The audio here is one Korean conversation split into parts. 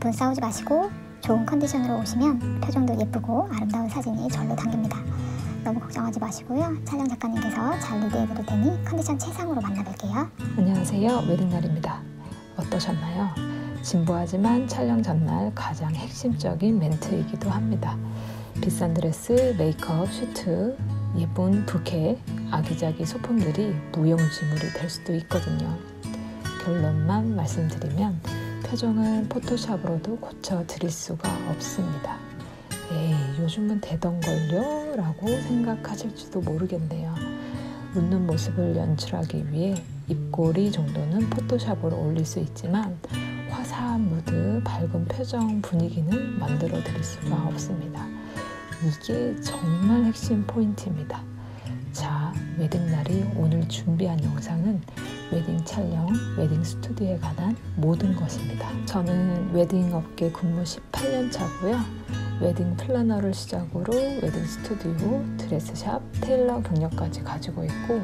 두 분 싸우지 마시고 좋은 컨디션으로 오시면 표정도 예쁘고 아름다운 사진이 절로 담깁니다. 너무 걱정하지 마시고요. 촬영 작가님께서 잘 리드해드릴 테니 컨디션 최상으로 만나뵐게요. 안녕하세요. 웨딩날입니다. 어떠셨나요? 진부하지만 촬영 전날 가장 핵심적인 멘트이기도 합니다. 비싼 드레스, 메이크업, 슈트, 예쁜 부케, 아기자기 소품들이 무용지물이 될 수도 있거든요. 결론만 말씀드리면 표정은 포토샵으로도 고쳐드릴 수가 없습니다. 에이, 요즘은 되던걸요? 라고 생각하실지도 모르겠네요. 웃는 모습을 연출하기 위해 입꼬리 정도는 포토샵으로 올릴 수 있지만 화사한 무드, 밝은 표정, 분위기는 만들어 드릴 수가 없습니다. 이게 정말 핵심 포인트입니다. 자, 웨딩날이 오늘 준비한 영상은 웨딩 촬영, 웨딩 스튜디오에 관한 모든 것입니다. 저는 웨딩 업계 근무 18년 차고요. 웨딩 플래너를 시작으로 웨딩 스튜디오, 드레스샵, 테일러 경력까지 가지고 있고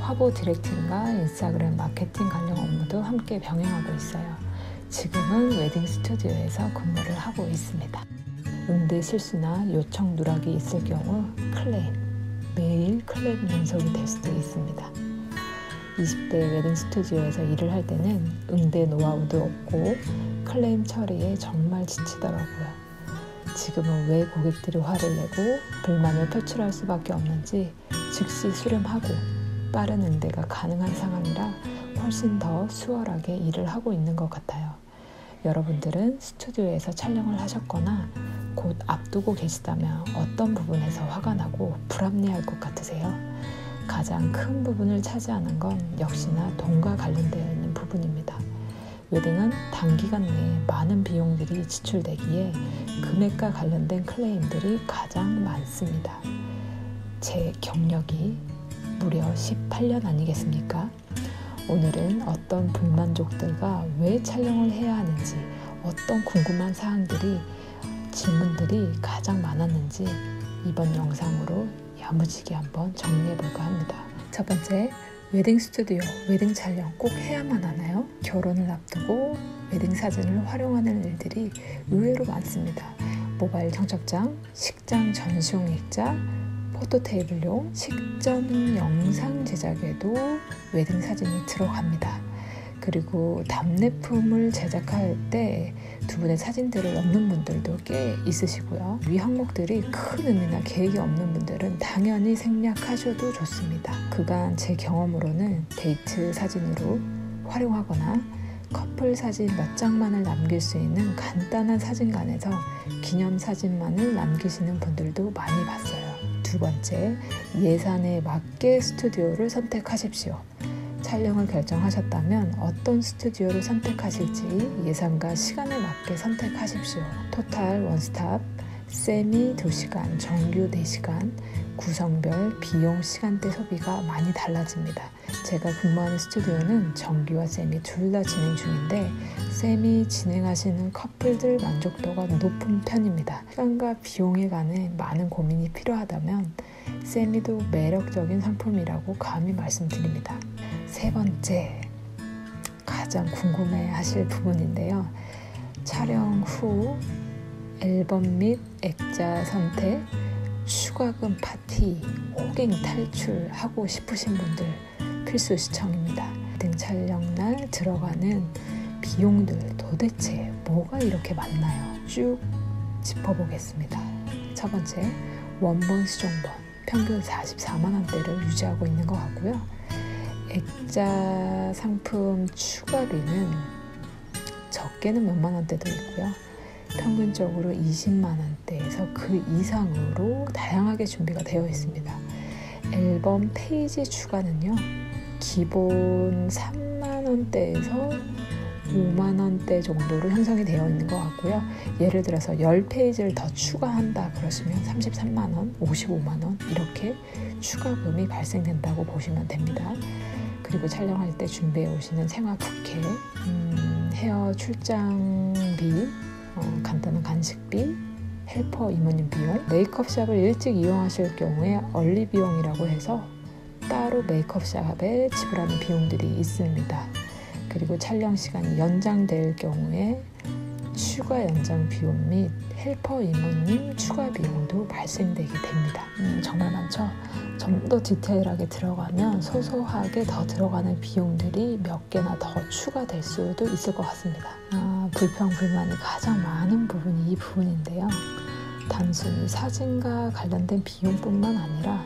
화보 디렉팅과 인스타그램 마케팅 관련 업무도 함께 병행하고 있어요. 지금은 웨딩 스튜디오에서 근무를 하고 있습니다. 응대 실수나 요청 누락이 있을 경우 클레임, 매일 클레임 연속이 될 수도 있습니다. 20대 웨딩 스튜디오에서 일을 할 때는 응대 노하우도 없고 클레임 처리에 정말 지치더라고요. 지금은 왜 고객들이 화를 내고 불만을 표출할 수밖에 없는지 즉시 수렴하고 빠른 응대가 가능한 상황이라 훨씬 더 수월하게 일을 하고 있는 것 같아요. 여러분들은 스튜디오에서 촬영을 하셨거나 곧 앞두고 계시다면 어떤 부분에서 화가 나고 불합리할 것 같으세요? 가장 큰 부분을 차지하는 건 역시나 돈과 관련되어 있는 부분입니다. 웨딩은 단기간 내에 많은 비용들이 지출되기에 금액과 관련된 클레임들이 가장 많습니다. 제 경력이 무려 18년 아니겠습니까? 오늘은 어떤 불만족들과 왜 촬영을 해야 하는지, 어떤 궁금한 사항들이, 질문들이 가장 많았는지 이번 영상으로 야무지게 한번 정리해볼까 합니다. 첫 번째, 웨딩 스튜디오, 웨딩 촬영 꼭 해야만 하나요? 결혼을 앞두고 웨딩 사진을 활용하는 일들이 의외로 많습니다. 모바일 청첩장, 식장 전시용 액자, 포토테이블용, 식전 영상 제작에도 웨딩 사진이 들어갑니다. 그리고 답례품을 제작할 때 두 분의 사진들을 넣는 분들도 꽤 있으시고요. 위 항목들이 큰 의미나 계획이 없는 분들은 당연히 생략하셔도 좋습니다. 그간 제 경험으로는 데이트 사진으로 활용하거나 커플 사진 몇 장만을 남길 수 있는 간단한 사진관에서 기념사진만을 남기시는 분들도 많이 봤어요. 두 번째, 예산에 맞게 스튜디오를 선택하십시오. 촬영을 결정하셨다면 어떤 스튜디오를 선택하실지 예산과 시간에 맞게 선택하십시오. 토탈 원스톱, 세미 2시간, 정규 4시간, 구성별 비용 시간대 소비가 많이 달라집니다. 제가 근무하는 스튜디오는 정규와 세미 둘 다 진행 중인데 세미 진행하시는 커플들 만족도가 높은 편입니다. 시간과 비용에 관해 많은 고민이 필요하다면 세미도 매력적인 상품이라고 감히 말씀드립니다. 세 번째, 가장 궁금해 하실 부분인데요. 촬영 후 앨범 및 액자 선택, 추가금 파티, 호갱 탈출하고 싶으신 분들 필수 시청입니다. 등 촬영날 들어가는 비용들 도대체 뭐가 이렇게 많나요? 쭉 짚어보겠습니다. 첫 번째, 원본 수정본 평균 44만 원대를 유지하고 있는 것 같고요. 액자 상품 추가비는 적게는 몇만 원대도 있고요. 평균적으로 20만 원대에서 그 이상으로 다양하게 준비가 되어 있습니다. 앨범 페이지 추가는요, 기본 3만 원대에서 5만 원대 정도로 형성이 되어 있는 것 같고요. 예를 들어서 10페이지를 더 추가한다 그러시면 33만 원, 55만 원 이렇게 추가금이 발생된다고 보시면 됩니다. 그리고 촬영할 때 준비해 오시는 생화 부케, 헤어 출장비, 간단한 간식비, 헬퍼 이모님 비용, 메이크업샵을 일찍 이용하실 경우에 얼리 비용이라고 해서 따로 메이크업샵에 지불하는 비용들이 있습니다. 그리고 촬영 시간이 연장될 경우에 추가 연장 비용 및 헬퍼 이모님 추가 비용도 발생되게 됩니다. 정말 많죠? 좀 더 디테일하게 들어가면 소소하게 더 들어가는 비용들이 몇 개나 더 추가될 수도 있을 것 같습니다. 불평, 불만이 가장 많은 부분이 이 부분인데요. 단순히 사진과 관련된 비용뿐만 아니라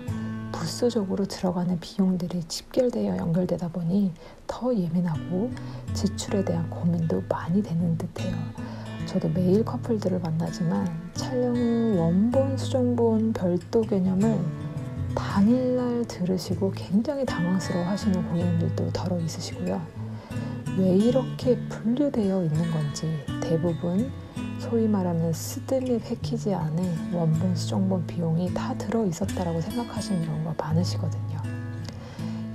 부수적으로 들어가는 비용들이 집결되어 연결되다 보니 더 예민하고 지출에 대한 고민도 많이 되는 듯해요. 저도 매일 커플들을 만나지만 촬영 후 원본, 수정본 별도 개념을 당일날 들으시고 굉장히 당황스러워 하시는 고객님들도 더러 있으시고요. 왜 이렇게 분류되어 있는 건지 대부분 소위 말하는 스드메 패키지 안에 원본, 수정본 비용이 다 들어있었다라고 생각하시는 경우가 많으시거든요.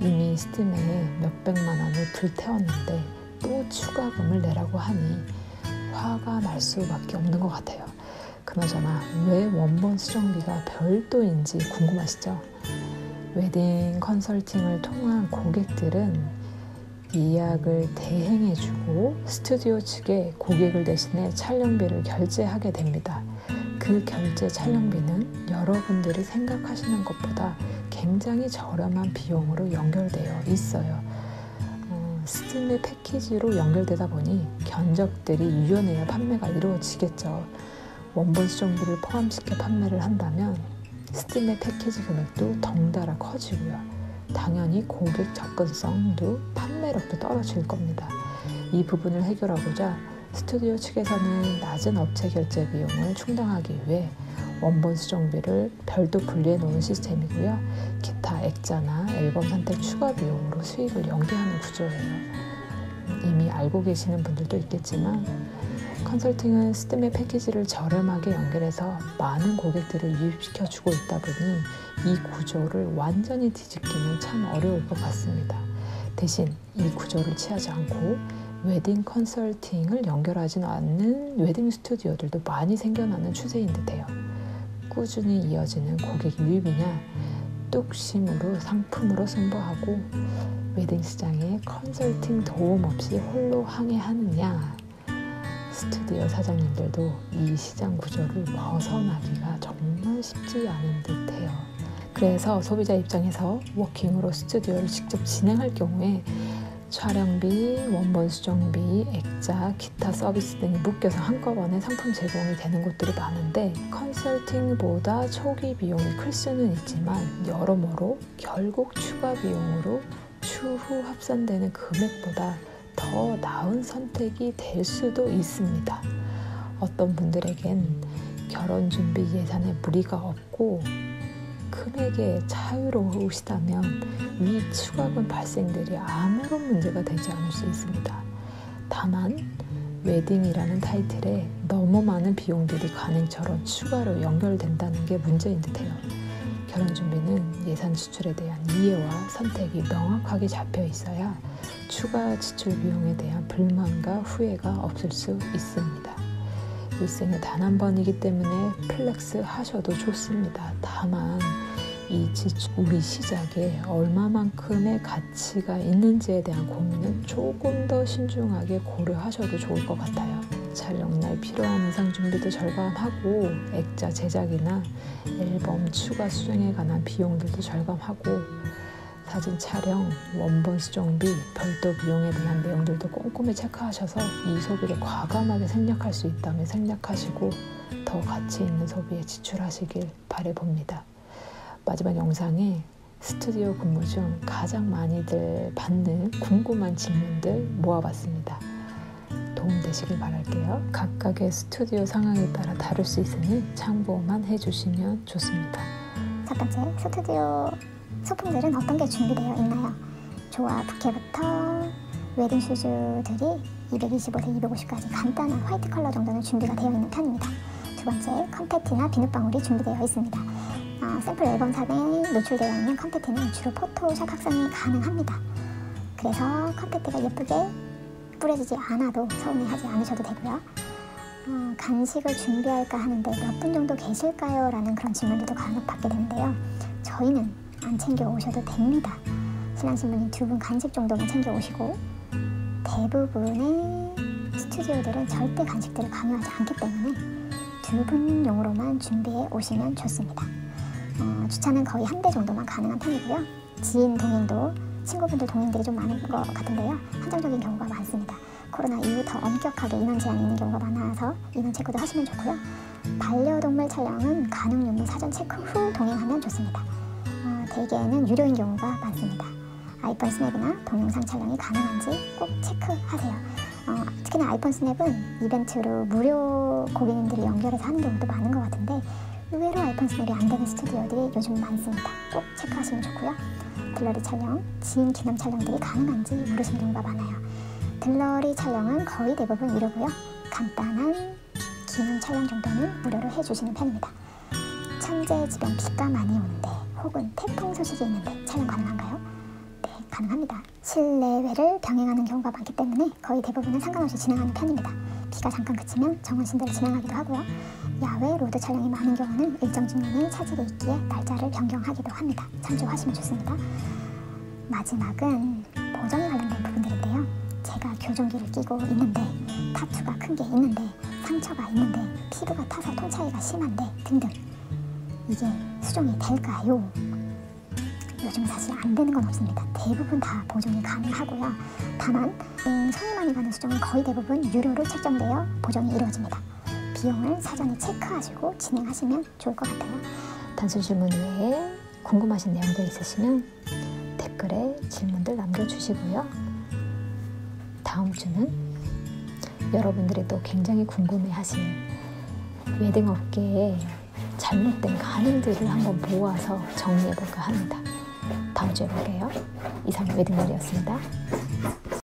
이미 스드메에 몇백만 원을 불태웠는데 또 추가금을 내라고 하니 화가 날 수밖에 없는 것 같아요. 그나저나 왜 원본 수정비가 별도인지 궁금하시죠? 웨딩 컨설팅을 통한 고객들은 예약을 대행해주고 스튜디오 측에 고객을 대신해 촬영비를 결제하게 됩니다. 그 결제 촬영비는 여러분들이 생각하시는 것보다 굉장히 저렴한 비용으로 연결되어 있어요. 스드메 패키지로 연결되다 보니 견적들이 유연해야 판매가 이루어지겠죠. 원본 수정비를 포함시켜 판매를 한다면 스드메 패키지 금액도 덩달아 커지고요. 당연히 고객 접근성도 판매력도 떨어질 겁니다. 이 부분을 해결하고자 스튜디오 측에서는 낮은 업체 결제 비용을 충당하기 위해 원본 수정비를 별도 분리해 놓은 시스템이고요. 기타 액자나 앨범 선택 추가 비용으로 수익을 연계하는 구조예요. 이미 알고 계시는 분들도 있겠지만 컨설팅은 스드메 패키지를 저렴하게 연결해서 많은 고객들을 유입시켜주고 있다 보니 이 구조를 완전히 뒤집기는 참 어려울 것 같습니다. 대신 이 구조를 취하지 않고 웨딩 컨설팅을 연결하지는 않는 웨딩 스튜디오들도 많이 생겨나는 추세인 듯해요. 꾸준히 이어지는 고객 유입이냐, 뚝심으로 상품으로 승부하고 웨딩 시장에 컨설팅 도움 없이 홀로 항해하느냐, 스튜디오 사장님들도 이 시장 구조를 벗어나기가 정말 쉽지 않은 듯해요. 그래서 소비자 입장에서 워킹으로 스튜디오를 직접 진행할 경우에 촬영비, 원본 수정비, 액자, 기타 서비스 등이 묶여서 한꺼번에 상품 제공이 되는 곳들이 많은데 컨설팅보다 초기 비용이 클 수는 있지만 여러모로 결국 추가 비용으로 추후 합산되는 금액보다 더 나은 선택이 될 수도 있습니다. 어떤 분들에겐 결혼 준비 예산에 무리가 없고 금액에 자유로우시다면 위 추가금 발생들이 아무런 문제가 되지 않을 수 있습니다. 다만 웨딩이라는 타이틀에 너무 많은 비용들이 간행처럼 추가로 연결된다는 게 문제인 듯해요. 결혼 준비는 예산 지출에 대한 이해와 선택이 명확하게 잡혀 있어야 추가 지출 비용에 대한 불만과 후회가 없을 수 있습니다. 일생에 단 한 번이기 때문에 플렉스 하셔도 좋습니다. 다만 이 지출, 우리 시작에 얼마만큼의 가치가 있는지에 대한 고민은 조금 더 신중하게 고려하셔도 좋을 것 같아요. 촬영날 필요한 의상 준비도 절감하고 액자 제작이나 앨범 추가 수정에 관한 비용들도 절감하고 사진 촬영, 원본 수정비, 별도 비용에 대한 내용들도 꼼꼼히 체크하셔서 이 소비를 과감하게 생략할 수 있다면 생략하시고 더 가치 있는 소비에 지출하시길 바라봅니다. 마지막 영상에 스튜디오 근무 중 가장 많이들 받는 궁금한 질문들 모아봤습니다. 도움되시길 바랄게요. 각각의 스튜디오 상황에 따라 다를 수 있으니 참고만 해주시면 좋습니다. 첫 번째, 스튜디오 소품들은 어떤 게 준비되어 있나요? 조화 부케부터 웨딩 슈즈들이 225에서 250까지 간단한 화이트 컬러 정도는 준비가 되어 있는 편입니다. 두 번째, 컨페티나 비눗방울이 준비되어 있습니다. 샘플 앨범상에 노출되어 있는 컨페티는 주로 포토샵 확산이 가능합니다. 그래서 컨페티가 예쁘게 뿌려지지 않아도 서운해하지 않으셔도 되고요. 간식을 준비할까 하는데 몇 분 정도 계실까요? 라는 그런 질문들도 간혹 받게 되는데요. 저희는 안 챙겨 오셔도 됩니다. 신랑 신부님 두 분 간식 정도만 챙겨 오시고 대부분의 스튜디오들은 절대 간식들을 강요하지 않기 때문에 두 분용으로만 준비해 오시면 좋습니다. 주차는 거의 한 대 정도만 가능한 편이고요. 지인 동행도 친구분들 동행들이 좀 많은 것 같은데요. 한정적인 경우가 많습니다. 코로나 이후 더 엄격하게 인원 제한이 있는 경우가 많아서 인원 체크도 하시면 좋고요. 반려동물 촬영은 가능 유무 사전 체크 후 동행하면 좋습니다. 대개는 유료인 경우가 많습니다. 아이폰 스냅이나 동영상 촬영이 가능한지 꼭 체크하세요. 특히나 아이폰 스냅은 이벤트로 무료 고객님들이 연결해서 하는 경우도 많은 것 같은데 의외로 아이폰 스냅이 안 되는 스튜디오들이 요즘 많습니다. 꼭 체크하시면 좋고요. 들러리 촬영, 지인 기념 촬영들이 가능한지 물으시는 경우가 많아요. 들러리 촬영은 거의 대부분 유료고요. 간단한 기념 촬영 정도는 무료로 해주시는 편입니다. 천재지변 비가 많이 오는데 혹은 태풍 소식이 있는데 촬영 가능한가요? 네, 가능합니다. 실내외를 병행하는 경우가 많기 때문에 거의 대부분은 상관없이 진행하는 편입니다. 비가 잠깐 그치면 정원신대로 진행하기도 하고요. 야외 로드 촬영이 많은 경우는 일정 주민이 차질이 있기에 날짜를 변경하기도 합니다. 참조하시면 좋습니다. 마지막은 보정에 관련된 부분들인데요. 제가 교정기를 끼고 있는데 타투가 큰 게 있는데 상처가 있는데 피부가 타서 톤 차이가 심한데 등등 이게 수정이 될까요? 요즘 사실 안 되는 건 없습니다. 대부분 다 보정이 가능하고요. 다만 손이 많이 가는 수정은 거의 대부분 유료로 책정되어 보정이 이루어집니다. 비용을 사전에 체크하시고 진행하시면 좋을 것 같아요. 단순 질문 외에 궁금하신 내용들 있으시면 댓글에 질문들 남겨주시고요. 다음 주는 여러분들이 또 굉장히 궁금해하실 웨딩 업계의 잘못된 가능들을 한번 모아서 정리해볼까 합니다. 다음 주에 볼게요. 이상 웨딩날이었습니다.